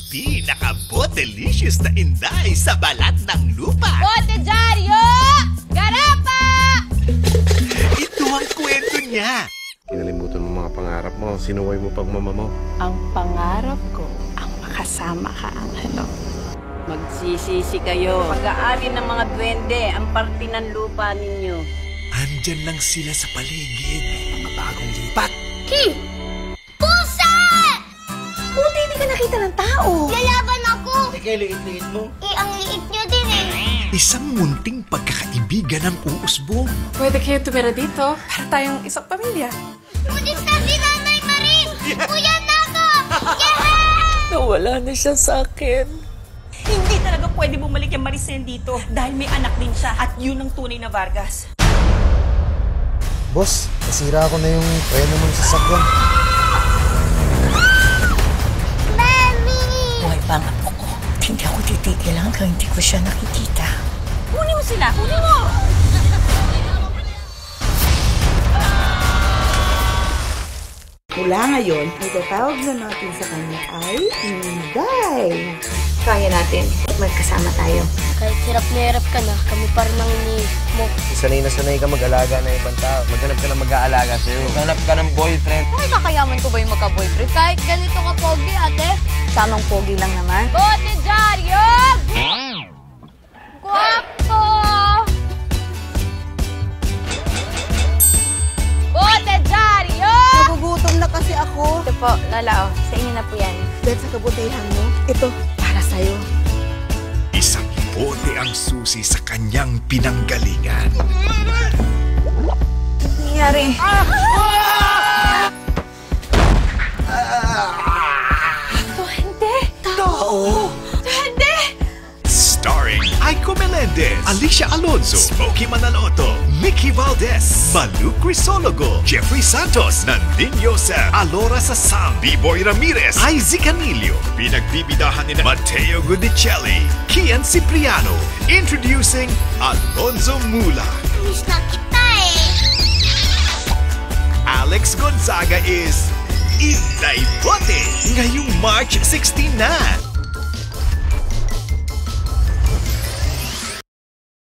Pinaka-botelicious na inday sa balat ng lupa. Bote Diaryo! Garapa! Ito ang kwento niya. Kinalimutan mo mga pangarap mo, sinuway mo pang mama mo. Ang pangarap ko, ang makasama ka, Angelo. Magsisisi kayo. Pag-aari ng mga duwende ang parte ng lupa ninyo. Andyan lang sila sa paligid. Mga bagong lipat. Ki! Pusa! Buti hindi ka nakita ng tao. Lalaban ako! Sige, liit-liit mo. Ang liit niyo din eh. Isang munting pagkakaibigan ng uusbong. Pwede kayo tumira dito para tayong isang pamilya. Ngunit na si Nanay Maring! Kuya na ako! Nawala na siya sa akin. Hindi talaga pwede bumalik yung Maricel dito dahil may anak din siya at yun ang tunay na Vargas. Boss, nasira ko na yung preno ng sasakyan. Mami! Buhay pa ang apo ko. Hindi ako titigil hanggang hindi ko siya nakikita. Kunin mo sila! Kunin mo! Mula ngayon, ang tatawag na natin sa kanya ay Inday. Kaya natin. Magkasama tayo. Kahit hirap na hirap ka na, kami pa rin ang iniisip mo. Sanay na sanay ka mag-alaga ng ibang tao. Maghanap ka ng mag-aalaga sa'yo. Maghanap ka ng boyfriend. Ay, kakayaman ko ba yung magka-boyfriend? Kahit ganito ka pogi, ate. Samang pogi lang naman. Bote Diaryo! Guwapo! Bote Diaryo! Nagugutom na kasi ako. Ito po, Lala, sa inyo na po yan. Dahil sa kabutihan mo, ito para sa'yo. Isang bote ang susi sa kanyang pinanggalingan. Nangyari. Starring Aiko Melendez, Alicia Alonso, Smokey Manaloto, Mickey Valdez, Malu Crisologo, Jeffrey Santos, Nandin Yosef, Alora Sasam, B-Boy Ramirez, Izzy Canillo. Pinagbibidahan ni Matteo Gudicelli, Kian Cipriano. Introducing Alonzo Mula. Miss na kita eh. Alex Gonzaga is Inday Bote. Ngayong March 16 na.